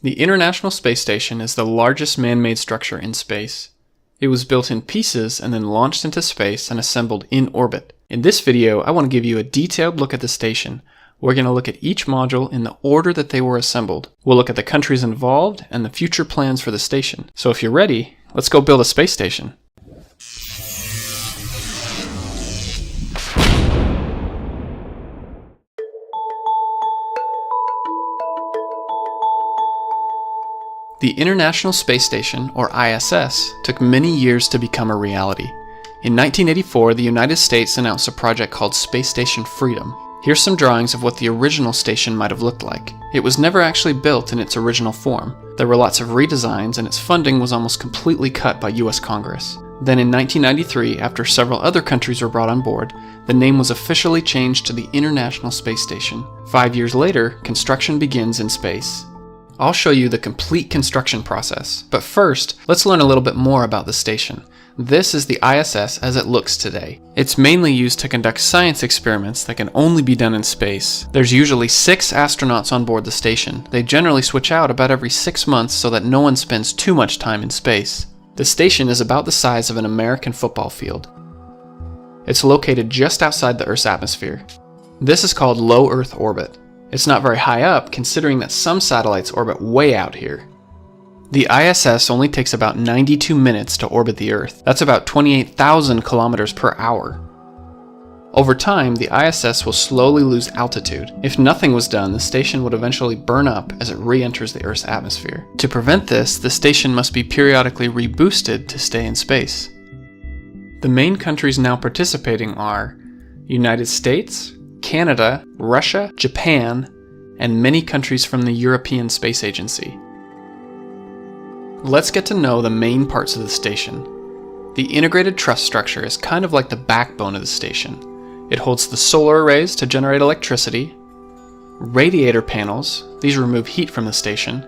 The International Space Station is the largest man-made structure in space. It was built in pieces and then launched into space and assembled in orbit. In this video, I want to give you a detailed look at the station. We're going to look at each module in the order that they were assembled. We'll look at the countries involved and the future plans for the station. So if you're ready, let's go build a space station. The International Space Station, or ISS, took many years to become a reality. In 1984, the United States announced a project called Space Station Freedom. Here's some drawings of what the original station might have looked like. It was never actually built in its original form. There were lots of redesigns, and its funding was almost completely cut by US Congress. Then in 1993, after several other countries were brought on board, the name was officially changed to the International Space Station. 5 years later, construction begins in space. I'll show you the complete construction process, but first, let's learn a little bit more about the station. This is the ISS as it looks today. It's mainly used to conduct science experiments that can only be done in space. There's usually 6 astronauts on board the station. They generally switch out about every 6 months so that no one spends too much time in space. The station is about the size of an American football field. It's located just outside the Earth's atmosphere. This is called low Earth orbit. It's not very high up, considering that some satellites orbit way out here. The ISS only takes about 92 minutes to orbit the Earth. That's about 28,000 kilometers per hour. Over time, the ISS will slowly lose altitude. If nothing was done, the station would eventually burn up as it re-enters the Earth's atmosphere. To prevent this, the station must be periodically reboosted to stay in space. The main countries now participating are United States, Canada, Russia, Japan, and many countries from the European Space Agency. Let's get to know the main parts of the station. The integrated truss structure is kind of like the backbone of the station. It holds the solar arrays to generate electricity, radiator panels, these remove heat from the station,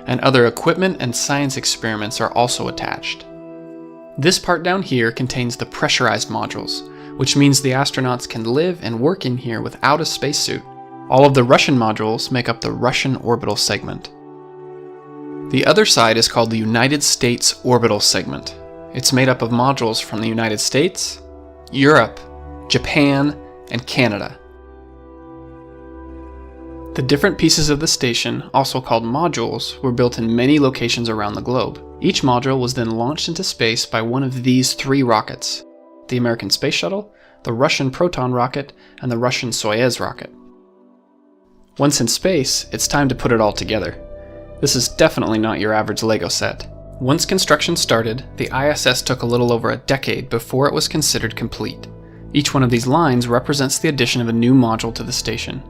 and other equipment and science experiments are also attached. This part down here contains the pressurized modules, which means the astronauts can live and work in here without a spacesuit. All of the Russian modules make up the Russian orbital segment. The other side is called the United States orbital segment. It's made up of modules from the United States, Europe, Japan, and Canada. The different pieces of the station, also called modules, were built in many locations around the globe. Each module was then launched into space by one of these 3 rockets: the American Space Shuttle, the Russian Proton rocket, and the Russian Soyuz rocket. Once in space, it's time to put it all together. This is definitely not your average Lego set. Once construction started, the ISS took a little over a decade before it was considered complete. Each one of these lines represents the addition of a new module to the station.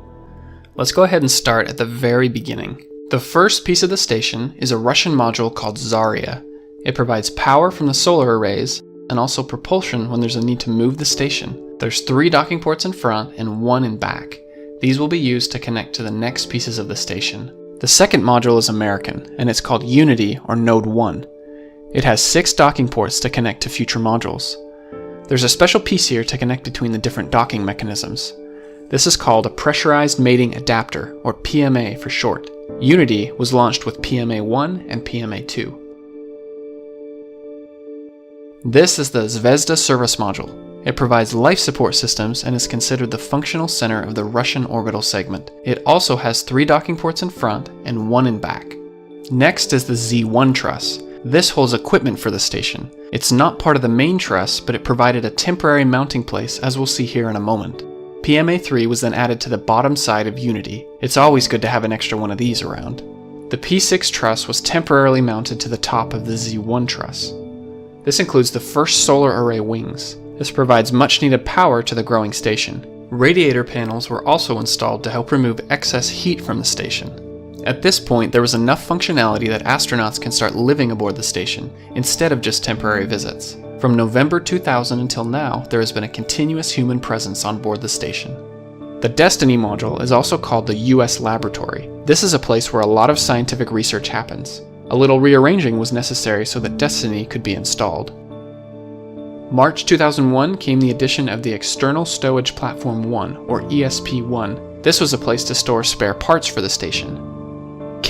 Let's go ahead and start at the very beginning. The first piece of the station is a Russian module called Zarya. It provides power from the solar arrays and also propulsion when there's a need to move the station. There's 3 docking ports in front and 1 in back. These will be used to connect to the next pieces of the station. The second module is American, and it's called Unity or Node 1. It has 6 docking ports to connect to future modules. There's a special piece here to connect between the different docking mechanisms. This is called a Pressurized Mating Adapter, or PMA for short. Unity was launched with PMA-1 and PMA-2. This is the Zvezda service module. It provides life support systems and is considered the functional center of the Russian orbital segment. It also has 3 docking ports in front and 1 in back. Next is the Z1 truss. This holds equipment for the station. It's not part of the main truss, but it provided a temporary mounting place, as we'll see here in a moment. PMA-3 was then added to the bottom side of Unity. It's always good to have an extra one of these around. The P6 truss was temporarily mounted to the top of the Z1 truss. This includes the first solar array wings. This provides much needed power to the growing station. Radiator panels were also installed to help remove excess heat from the station. At this point, there was enough functionality that astronauts can start living aboard the station, instead of just temporary visits. From November 2000 until now, there has been a continuous human presence on board the station. The Destiny module is also called the US Laboratory. This is a place where a lot of scientific research happens. A little rearranging was necessary so that Destiny could be installed. March 2001 came the addition of the External Stowage Platform 1, or ESP-1. This was a place to store spare parts for the station.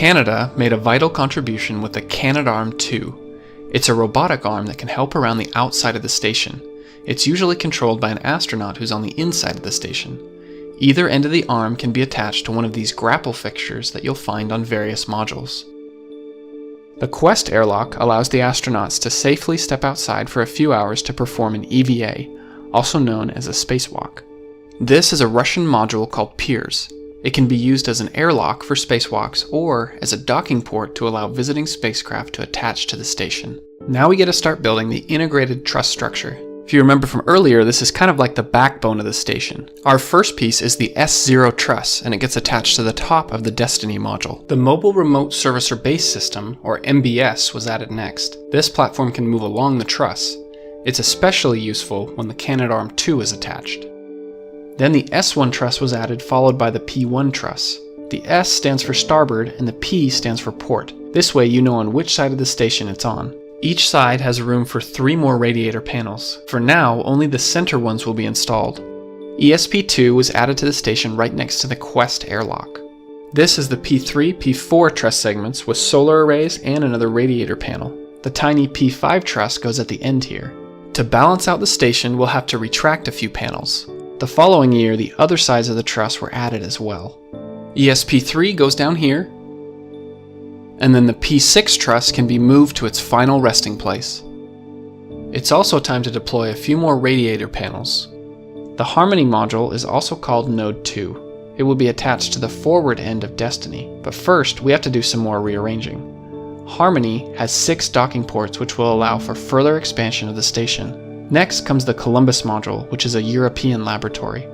Canada made a vital contribution with the Canadarm2. It's a robotic arm that can help around the outside of the station. It's usually controlled by an astronaut who's on the inside of the station. Either end of the arm can be attached to one of these grapple fixtures that you'll find on various modules. The Quest airlock allows the astronauts to safely step outside for a few hours to perform an EVA, also known as a spacewalk. This is a Russian module called Pirs. It can be used as an airlock for spacewalks or as a docking port to allow visiting spacecraft to attach to the station. Now we get to start building the integrated truss structure. If you remember from earlier, this is kind of like the backbone of the station. Our first piece is the S0 truss, and it gets attached to the top of the Destiny module. The Mobile Remote Servicer Base System, or MBS, was added next. This platform can move along the truss. It's especially useful when the Canadarm2 is attached. Then the S1 truss was added, followed by the P1 truss. The S stands for starboard, and the P stands for port. This way you know on which side of the station it's on. Each side has room for 3 more radiator panels. For now, only the center ones will be installed. ESP2 was added to the station right next to the Quest airlock. This is the P3, P4 truss segments with solar arrays and another radiator panel. The tiny P5 truss goes at the end here. To balance out the station, we'll have to retract a few panels. The following year, the other sides of the truss were added as well. ESP3 goes down here, and then the P6 truss can be moved to its final resting place. It's also time to deploy a few more radiator panels. The Harmony module is also called Node 2. It will be attached to the forward end of Destiny, but first we have to do some more rearranging. Harmony has 6 docking ports which will allow for further expansion of the station. Next comes the Columbus module, which is a European laboratory.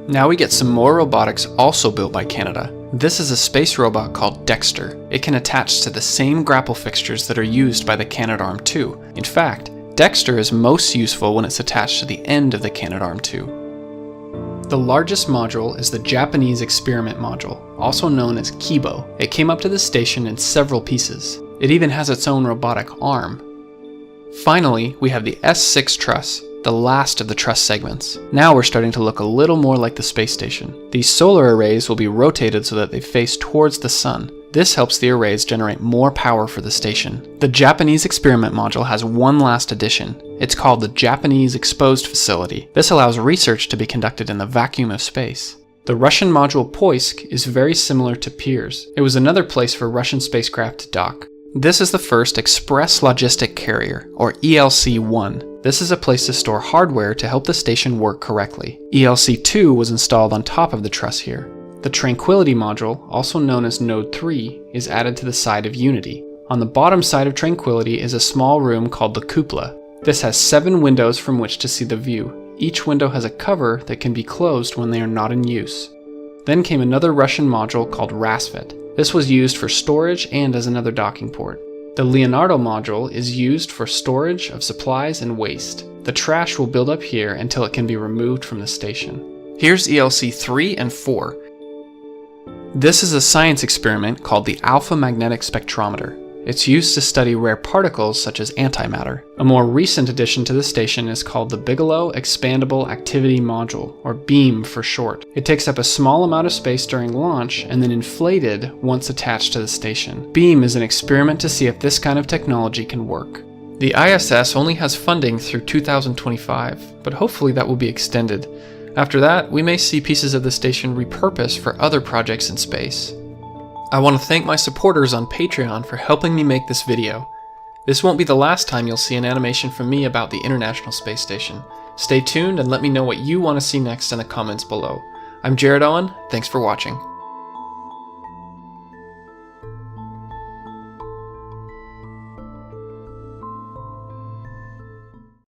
Now we get some more robotics also built by Canada. This is a space robot called Dexter. It can attach to the same grapple fixtures that are used by the Canadarm2. In fact, Dexter is most useful when it's attached to the end of the Canadarm2. The largest module is the Japanese experiment module, also known as Kibo. It came up to the station in several pieces. It even has its own robotic arm. Finally, we have the S6 truss, the last of the truss segments. Now we're starting to look a little more like the space station. These solar arrays will be rotated so that they face towards the sun. This helps the arrays generate more power for the station. The Japanese experiment module has one last addition. It's called the Japanese Exposed Facility. This allows research to be conducted in the vacuum of space. The Russian module Poisk is very similar to Pirs. It was another place for Russian spacecraft to dock. This is the first Express Logistic Carrier, or ELC-1. This is a place to store hardware to help the station work correctly. ELC-2 was installed on top of the truss here. The Tranquility module, also known as Node 3, is added to the side of Unity. On the bottom side of Tranquility is a small room called the Cupola. This has 7 windows from which to see the view. Each window has a cover that can be closed when they are not in use. Then came another Russian module called Rasvet. This was used for storage and as another docking port. The Leonardo module is used for storage of supplies and waste. The trash will build up here until it can be removed from the station. Here's ELC 3 and 4. This is a science experiment called the Alpha Magnetic Spectrometer. It's used to study rare particles such as antimatter. A more recent addition to the station is called the Bigelow Expandable Activity Module, or BEAM for short. It takes up a small amount of space during launch and then inflated once attached to the station. BEAM is an experiment to see if this kind of technology can work. The ISS only has funding through 2025, but hopefully that will be extended. After that, we may see pieces of the station repurposed for other projects in space. I want to thank my supporters on Patreon for helping me make this video. This won't be the last time you'll see an animation from me about the International Space Station. Stay tuned and let me know what you want to see next in the comments below. I'm Jared Owen, thanks for watching.